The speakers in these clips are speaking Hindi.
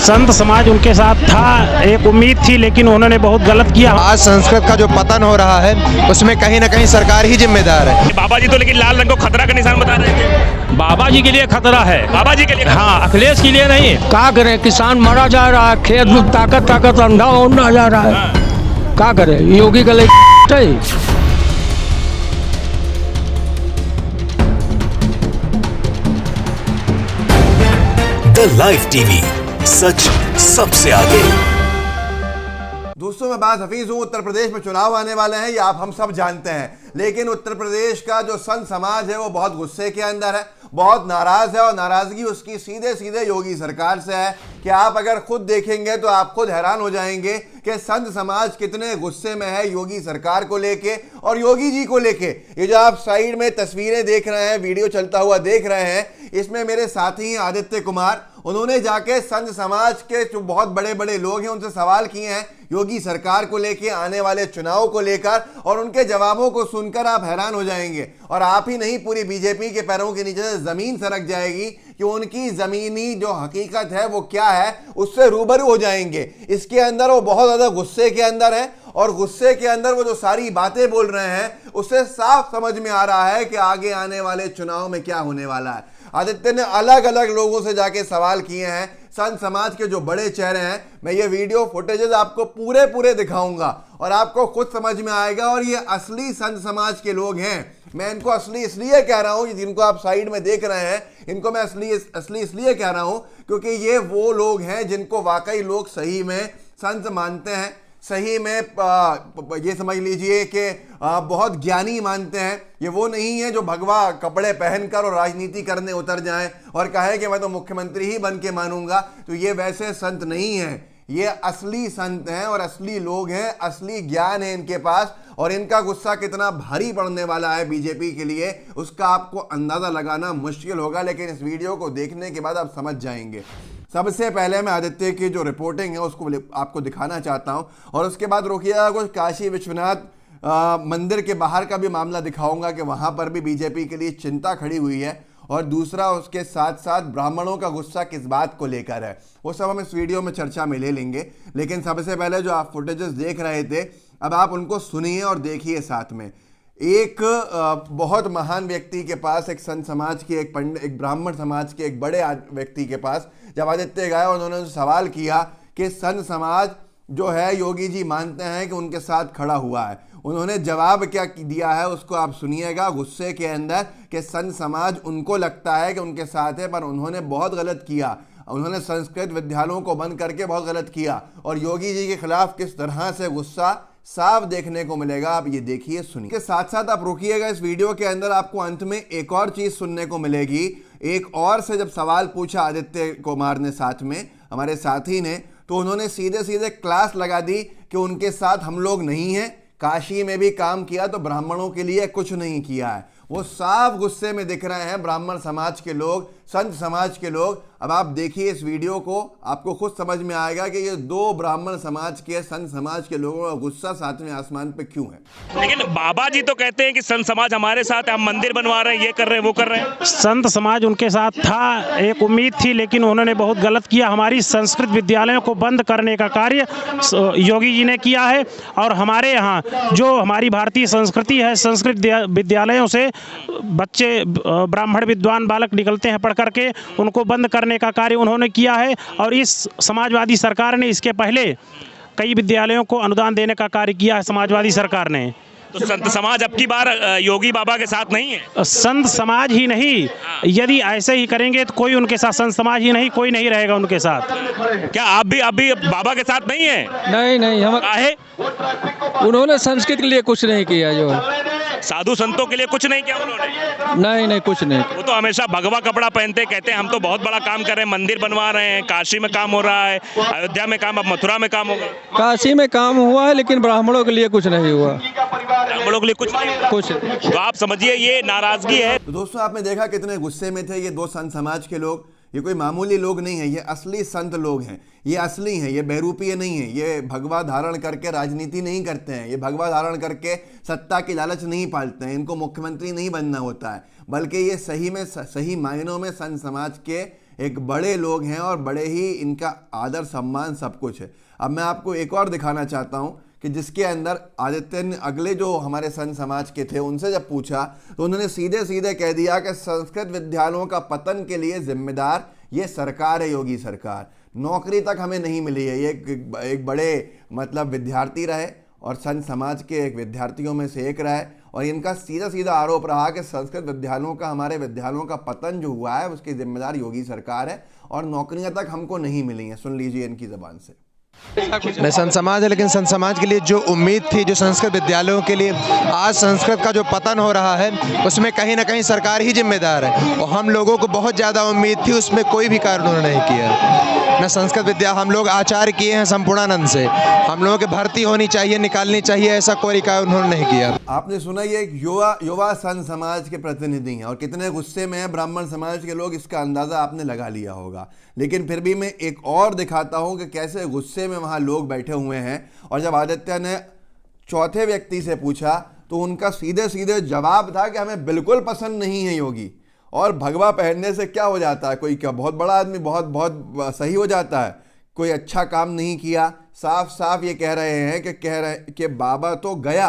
संत समाज उनके साथ था, एक उम्मीद थी, लेकिन उन्होंने बहुत गलत किया। आज संस्कृत का जो पतन हो रहा है उसमें कहीं ना कहीं सरकार ही जिम्मेदार है। बाबा जी तो लेकिन लाल रंग को खतरा का निशान बता रहे थे। बाबा जी के लिए खतरा है, बाबा जी के लिए हाँ, अखिलेश के लिए नहीं। क्या करें, किसान मरा जा रहा है, खेत में ताकत अंधा होना जा रहा है। क्या करें, योगी का ले द लाइव टीवी, सच सबसे आगे। दोस्तों, मैं बात हफीज हूँ। उत्तर प्रदेश में चुनाव आने वाले हैं, ये आप हम सब जानते हैं। लेकिन उत्तर प्रदेश का जो संत समाज है वो बहुत गुस्से के अंदर है, बहुत नाराज है, और नाराजगी उसकी सीधे सीधे योगी सरकार से है कि आप अगर खुद देखेंगे तो आप खुद हैरान हो जाएंगे कि संत समाज कितने गुस्से में है योगी सरकार को लेके और योगी जी को लेके। ये जो आप साइड में तस्वीरें देख रहे हैं, वीडियो चलता हुआ देख रहे हैं, इसमें मेरे साथी हैं आदित्य कुमार। उन्होंने जाके संत समाज के जो बहुत बड़े बड़े लोग हैं उनसे सवाल किए हैं योगी सरकार को लेके, आने वाले चुनाव को लेकर, और उनके जवाबों को सुनकर आप हैरान हो जाएंगे। और आप ही नहीं, पूरी बीजेपी के पैरों के नीचे से जमीन सरक जाएगी कि उनकी जमीनी जो हकीकत है वो क्या है, उससे रूबरू हो जाएंगे। इसके अंदर वो बहुत ज्यादा गुस्से के अंदर है, और गुस्से के अंदर वो जो सारी बातें बोल रहे हैं उससे साफ समझ में आ रहा है कि आगे आने वाले चुनाव में क्या होने वाला है। आदित्य ने अलग अलग लोगों से जाके सवाल किए हैं, संत समाज के जो बड़े चेहरे हैं। मैं ये वीडियो फुटेजेस आपको पूरे दिखाऊंगा और आपको खुद समझ में आएगा। और ये असली संत समाज के लोग हैं। मैं इनको असली इसलिए कह रहा हूं, जिनको आप साइड में देख रहे हैं, इनको मैं असली इसलिए कह रहा हूं क्योंकि ये वो लोग हैं जिनको वाकई लोग सही में संत मानते हैं, सही में ये समझ लीजिए कि बहुत ज्ञानी मानते हैं। ये वो नहीं है जो भगवा कपड़े पहनकर और राजनीति करने उतर जाएं और कहे कि मैं तो मुख्यमंत्री ही बन के मानूंगा। तो ये वैसे संत नहीं हैं, ये असली संत हैं और असली लोग हैं, असली ज्ञान है इनके पास। और इनका गुस्सा कितना भारी पड़ने वाला है बीजेपी के लिए, उसका आपको अंदाजा लगाना मुश्किल होगा, लेकिन इस वीडियो को देखने के बाद आप समझ जाएंगे। सबसे पहले मैं आदित्य की जो रिपोर्टिंग है उसको आपको दिखाना चाहता हूं, और उसके बाद रोकिएगा कुछ काशी विश्वनाथ मंदिर के बाहर का भी मामला दिखाऊंगा कि वहां पर भी बीजेपी के लिए चिंता खड़ी हुई है। और दूसरा, उसके साथ साथ ब्राह्मणों का गुस्सा किस बात को लेकर है, वो सब हम इस वीडियो में चर्चा में ले लेंगे। लेकिन सबसे पहले जो आप फुटेजेस देख रहे थे, अब आप उनको सुनिए और देखिए साथ में। एक बहुत महान व्यक्ति के पास, एक संत समाज के, एक ब्राह्मण समाज के एक बड़े व्यक्ति के पास जब आदित्य गए और उन्होंने सवाल किया कि संत समाज जो है योगी जी मानते हैं कि उनके साथ खड़ा हुआ है, उन्होंने जवाब क्या दिया है उसको आप सुनिएगा गुस्से के अंदर, कि संत समाज उनको लगता है कि उनके साथ है, पर उन्होंने बहुत गलत किया। उन्होंने संस्कृत विद्यालयों को बंद करके बहुत गलत किया। और योगी जी के खिलाफ किस तरह से गुस्सा साफ देखने को मिलेगा, आप ये देखिए, सुनिए। के साथ साथ आप रुकिएगा, इस वीडियो के अंदर आपको अंत में एक और चीज सुनने को मिलेगी। एक और से जब सवाल पूछा आदित्य कुमार ने, साथ में हमारे साथी ने, तो उन्होंने सीधे सीधे क्लास लगा दी कि उनके साथ हम लोग नहीं हैं, काशी में भी काम किया तो ब्राह्मणों के लिए कुछ नहीं किया है। वो साफ गुस्से में दिख रहे हैं ब्राह्मण समाज के लोग, संत समाज के लोग। अब आप देखिए इस वीडियो को, आपको खुद समझ में आएगा कि ये दो ब्राह्मण समाज के, संत समाज के लोगों का गुस्सा सातवें आसमान पे क्यों है। लेकिन बाबा जी तो कहते हैं कि संत समाज हमारे साथ है, हम मंदिर बनवा रहे हैं, ये कर रहे हैं, वो कर रहे हैं। संत समाज उनके साथ था, एक उम्मीद थी, लेकिन उन्होंने बहुत गलत किया। हमारी संस्कृत विद्यालयों को बंद करने का कार्य योगी जी ने किया है। और हमारे यहाँ जो हमारी भारतीय संस्कृति है, संस्कृत विद्यालयों से बच्चे, ब्राह्मण विद्वान बालक निकलते हैं पढ़ करके, उनको बंद करने का कार्य उन्होंने किया है। और इस समाजवादी सरकार ने इसके पहले कई विद्यालयों को अनुदान देने का कार्य किया है समाजवादी सरकार ने। तो संत समाज अब की बार योगी बाबा के साथ नहीं है। संत समाज ही नहीं, यदि ऐसे ही करेंगे तो कोई उनके साथ, संत समाज ही नहीं, कोई नहीं रहेगा उनके साथ। क्या आप भी बाबा के साथ नहीं है? नहीं, हम काहे? उन्होंने संस्कृत के लिए कुछ नहीं किया, जो साधु संतों के लिए कुछ नहीं किया उन्होंने। नहीं, कुछ नहीं। वो तो हमेशा भगवा कपड़ा पहनते, कहते हैं हम तो बहुत बड़ा काम कर रहे हैं, मंदिर बनवा रहे हैं, काशी में काम हो रहा है, अयोध्या में काम, अब मथुरा में काम होगा। काशी में काम हुआ है, लेकिन ब्राह्मणों के लिए कुछ नहीं हुआ। ब्राह्मणों के लिए कुछ नहीं। तो आप समझिए ये नाराजगी है। तो दोस्तों, आपने देखा कितने गुस्से में थे ये दो संत समाज के लोग। ये कोई मामूली लोग नहीं है, ये असली संत लोग हैं, ये असली हैं, ये बहरूपीय नहीं है, ये भगवा धारण करके राजनीति नहीं करते हैं, ये भगवा धारण करके सत्ता की लालच नहीं पालते हैं, इनको मुख्यमंत्री नहीं बनना होता है, बल्कि ये सही में, सही मायनों में संत समाज के एक बड़े लोग हैं और बड़े ही इनका आदर सम्मान सब कुछ है। अब मैं आपको एक और दिखाना चाहता हूं कि जिसके अंदर आदित्य ने अगले जो हमारे संत समाज के थे उनसे जब पूछा तो उन्होंने सीधे सीधे कह दिया कि संस्कृत विद्यालयों का पतन के लिए जिम्मेदार ये सरकार है, योगी सरकार। नौकरी तक हमें नहीं मिली है। ये एक बड़े मतलब विद्यार्थी रहे और संत समाज के एक विद्यार्थियों में से एक रहे और इनका सीधा सीधा आरोप रहा कि संस्कृत विद्यालयों का, हमारे विद्यालयों का पतन जो हुआ है उसकी जिम्मेदार योगी सरकार है और नौकरियां तक हमको नहीं मिली हैं। सुन लीजिए इनकी ज़बान से। मैं संत समाज है, लेकिन संत समाज के लिए जो उम्मीद थी, जो संस्कृत विद्यालयों के लिए आज संस्कृत का जो पतन हो रहा है उसमें कहीं ना कहीं सरकार ही जिम्मेदार है। और हम लोगों को बहुत ज़्यादा उम्मीद थी, उसमें कोई भी कार्य उन्होंने नहीं किया। न संस्कृत विद्या हम लोग आचार्य किए हैं संपूर्णानंद से, हम लोगों की भर्ती होनी चाहिए, निकालनी चाहिए, ऐसा कोई कार्य उन्होंने नहीं किया। आपने सुना ये एक युवा संत समाज के प्रतिनिधि हैं और कितने गुस्से में हैं ब्राह्मण समाज के लोग, इसका अंदाज़ा आपने लगा लिया होगा। लेकिन फिर भी मैं एक और दिखाता हूं कि कैसे गुस्से में वहां लोग बैठे हुए हैं। और जब आदित्य ने चौथे व्यक्ति से पूछा तो उनका सीधे सीधे जवाब था कि हमें बिल्कुल पसंद नहीं है योगी। और भगवा पहनने से क्या हो जाता है, कोई क्या बहुत बड़ा आदमी बहुत सही हो जाता है? कोई अच्छा काम नहीं किया। साफ साफ ये कह रहे हैं कि बाबा तो गया।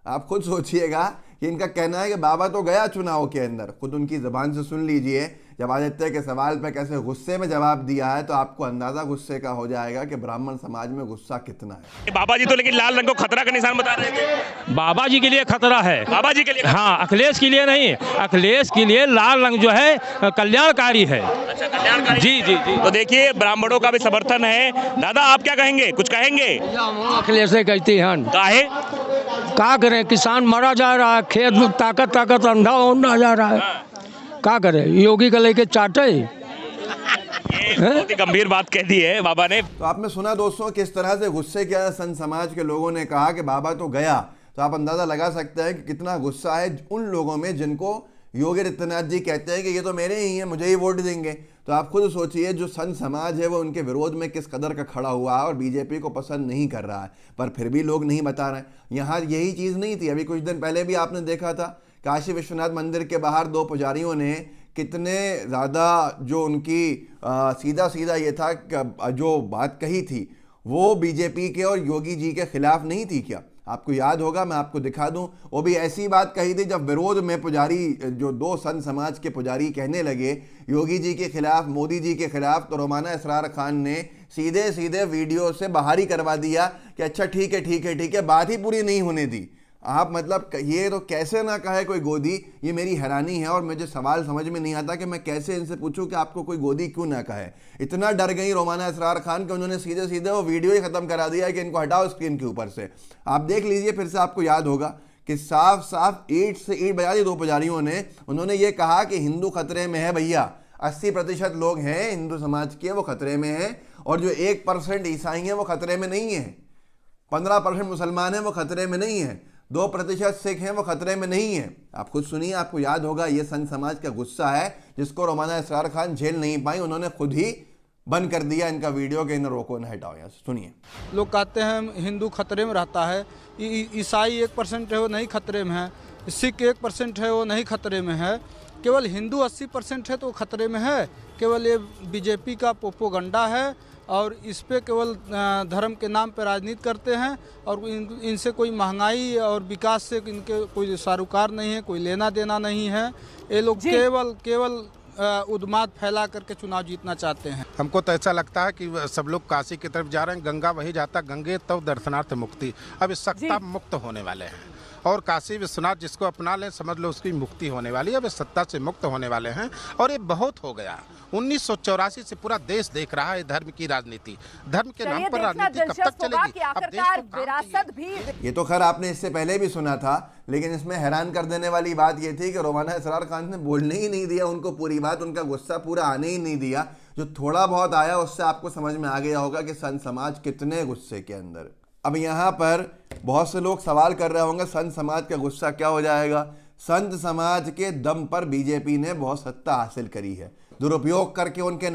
आप खुद सोचिएगा कि इनका कहना है कि बाबा तो गया चुनाव के अंदर। खुद उनकी ज़बान से सुन लीजिए जब आदित्य के सवाल पे कैसे गुस्से में जवाब दिया है, तो आपको अंदाजा गुस्से का हो जाएगा कि ब्राह्मण समाज में गुस्सा कितना है। बाबा जी तो लेकिन लाल रंग को खतरा का निशान बता रहे थे। बाबा जी के लिए खतरा है, बाबा जी के लिए? हाँ, अखिलेश के लिए नहीं। अखिलेश के लिए लाल रंग जो है कल्याणकारी है। अच्छा, कल्याणकारी। जी जी जी। तो देखिए ब्राह्मणों का भी समर्थन है। दादा आप क्या कहेंगे, कुछ कहेंगे? अखिलेश से कहती हैं काहे? क्या करें, किसान मरा जा रहा है, खेत में ताकत अंधा होना जा रहा है। क्या करें, योगी का लेके चाटे। बहुत ही गंभीर बात कह दी है बाबा ने। तो आपने सुना दोस्तों किस तरह से गुस्से किया संत समाज के लोगों ने कहा कि बाबा तो गया। तो आप अंदाजा लगा सकते हैं कि कितना गुस्सा है उन लोगों में जिनको योगी आदित्यनाथ जी कहते हैं कि ये तो मेरे ही हैं, मुझे ही वोट देंगे। तो आप खुद सोचिए जो संत समाज है वो उनके विरोध में किस कदर का खड़ा हुआ है और बीजेपी को पसंद नहीं कर रहा है, पर फिर भी लोग नहीं बता रहे हैं। यहाँ यही चीज़ नहीं थी। अभी कुछ दिन पहले भी आपने देखा था काशी विश्वनाथ मंदिर के बाहर दो पुजारियों ने कितने ज़्यादा जो उनकी सीधा सीधा ये था जो बात कही थी वो बीजेपी के और योगी जी के खिलाफ नहीं थी क्या? आपको याद होगा, मैं आपको दिखा दूं। वो भी ऐसी बात कही थी जब विरोध में पुजारी जो दो संत समाज के पुजारी कहने लगे योगी जी के खिलाफ, मोदी जी के खिलाफ, तो रोमाना इसरार खान ने सीधे सीधे वीडियो से बाहर ही करवा दिया कि अच्छा ठीक है, बात ही पूरी नहीं होने दी। आप मतलब ये तो कैसे ना कहे कोई गोदी, ये मेरी हैरानी है। और मुझे सवाल समझ में नहीं आता कि मैं कैसे इनसे पूछूं कि आपको कोई गोदी क्यों ना कहे। इतना डर गई रोमाना इसरार खान कि उन्होंने सीधे सीधे वो वीडियो ही ख़त्म करा दिया कि इनको हटाओ स्क्रीन के ऊपर से। आप देख लीजिए फिर से, आपको याद होगा कि साफ साफ ईंट से ईंट बजा दी दो पुजारियों ने। उन्होंने ये कहा कि हिंदू खतरे में है भैया, 80% लोग हैं हिंदू समाज के वो खतरे में हैं, और जो 1% ईसाई हैं वो खतरे में नहीं है, 15% मुसलमान हैं वो खतरे में नहीं है, 2% सिख हैं वो खतरे में नहीं है। आप खुद सुनिए, आपको याद होगा ये संत समाज का गुस्सा है जिसको रोमाना इसरार खान झेल नहीं पाई, उन्होंने खुद ही बंद कर दिया इनका वीडियो के इन्हें रोको, इन्हें हटाओ। यहाँ सुनिए। लोग कहते हैं हिंदू खतरे में रहता है, ईसाई 1% है वो नहीं खतरे में है, सिख 1% है वो नहीं खतरे में है, केवल हिंदू 80% है तो खतरे में है। केवल ये बीजेपी का प्रोपोगंडा है और इस पे केवल धर्म के नाम पे राजनीति करते हैं और इनसे कोई महंगाई और विकास से इनके कोई सारोकार नहीं है, कोई लेना देना नहीं है। ये लोग केवल उन्माद फैला करके चुनाव जीतना चाहते हैं। हमको तो ऐसा लगता है कि सब लोग काशी की तरफ जा रहे हैं, गंगा वही जाता, गंगे तब दर्शनार्थ मुक्ति। अब इस सत्ता मुक्त होने वाले हैं और काशी विश्वनाथ जिसको अपना लें समझ लो उसकी मुक्ति होने वाली है। अब इस सत्ता से मुक्त होने वाले हैं और ये बहुत हो गया। 1984 से पूरा देश देख रहा है धर्म की राजनीति, धर्म के नाम पर राजनीति कब तक चलेगी? अब देश विरासत भी। ये तो खैर आपने इससे पहले भी सुना था, लेकिन इसमें हैरान कर देने वाली बात ये थी कि रोमाना इसरार खान ने बोलने ही नहीं दिया उनको पूरी बात, उनका गुस्सा पूरा आने ही नहीं दिया। जो थोड़ा बहुत आया उससे आपको समझ में आ गया होगा कि संत समाज कितने गुस्से के अंदर। अब यहाँ पर बहुत से लोग सवाल कर रहे होंगे संत समाज का गुस्सा क्या हो जाएगा। संत समाज के दम पर बीजेपी ने बहुत सत्ता हासिल करी है, दुरुपयोग करके उनके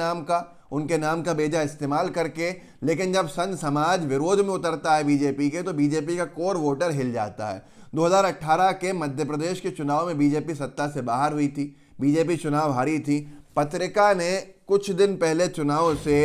नाम का बेजा इस्तेमाल करके। लेकिन जब संत समाज विरोध में उतरता है बीजेपी के, तो बीजेपी का कोर वोटर हिल जाता है। 2018 के मध्य प्रदेश के चुनाव में बीजेपी सत्ता से बाहर हुई थी, बीजेपी चुनाव हारी थी। पत्रिका ने कुछ दिन पहले चुनाव से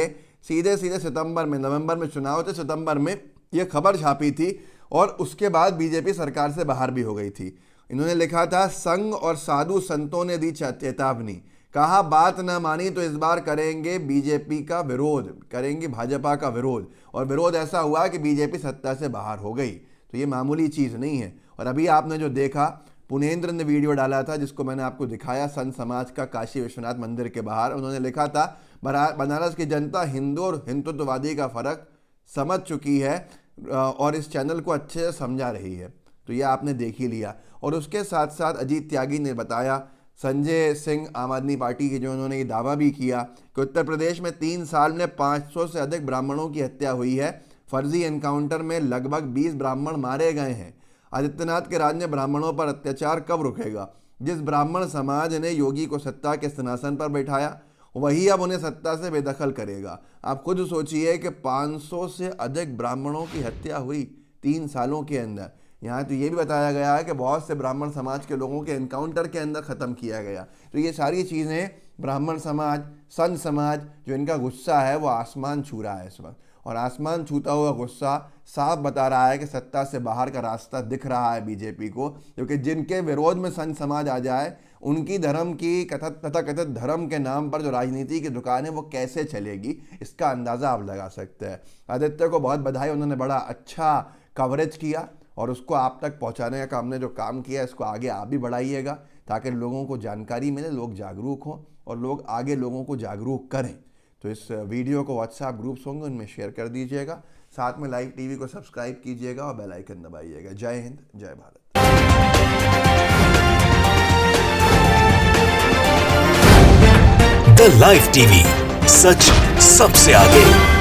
सीधे सीधे सितंबर में, नवंबर में चुनाव थे, सितंबर में ये खबर छापी थी और उसके बाद बीजेपी सरकार से बाहर भी हो गई थी। इन्होंने लिखा था, संघ और साधु संतों ने दी चेतावनी, कहा बात न मानी तो इस बार करेंगे बीजेपी का विरोध, करेंगे भाजपा का विरोध। और विरोध ऐसा हुआ कि बीजेपी सत्ता से बाहर हो गई। तो ये मामूली चीज़ नहीं है। और अभी आपने जो देखा, पुनेंद्र ने वीडियो डाला था जिसको मैंने आपको दिखाया, संत समाज का काशी विश्वनाथ मंदिर के बाहर। उन्होंने लिखा था, बनारस की जनता हिंदू और हिंदुत्ववादी का फर्क समझ चुकी है और इस चैनल को अच्छे से समझा रही है। तो ये आपने देख ही लिया। और उसके साथ साथ अजीत त्यागी ने बताया, संजय सिंह आम आदमी पार्टी के, जो उन्होंने ये दावा भी किया कि उत्तर प्रदेश में 3 साल में 500 से अधिक ब्राह्मणों की हत्या हुई है। फर्जी एनकाउंटर में लगभग 20 ब्राह्मण मारे गए हैं। आदित्यनाथ के राज में ब्राह्मणों पर अत्याचार कब रुकेगा? जिस ब्राह्मण समाज ने योगी को सत्ता के सिंहासन पर बैठाया, वही अब उन्हें सत्ता से बेदखल करेगा। आप खुद सोचिए कि 500 से अधिक ब्राह्मणों की हत्या हुई 3 सालों के अंदर। यहाँ तो ये भी बताया गया है कि बहुत से ब्राह्मण समाज के लोगों के एनकाउंटर के अंदर ख़त्म किया गया। तो ये सारी चीज़ें ब्राह्मण समाज, संत समाज, जो इनका गुस्सा है वो आसमान छू रहा है इस वक्त। और आसमान छूता हुआ गुस्सा साफ बता रहा है कि सत्ता से बाहर का रास्ता दिख रहा है बीजेपी को, क्योंकि जिनके विरोध में संत समाज आ जाए, उनकी धर्म की तथाकथित धर्म के नाम पर जो राजनीति की दुकान है वो कैसे चलेगी, इसका अंदाज़ा आप लगा सकते हैं। आदित्य को बहुत बधाई, उन्होंने बड़ा अच्छा कवरेज किया और उसको आप तक पहुंचाने का हमने जो काम किया, इसको आगे आप भी बढ़ाइएगा ताकि लोगों को जानकारी मिले, लोग जागरूक हों और लोग आगे लोगों को जागरूक करें। तो इस वीडियो को व्हाट्सएप ग्रुप्स होंगे उनमें शेयर कर दीजिएगा, साथ में लाइव टीवी को सब्सक्राइब कीजिएगा और बेल आइकन दबाइएगा। जय हिंद, जय भारत। द लाइव टीवी, सच सबसे आगे।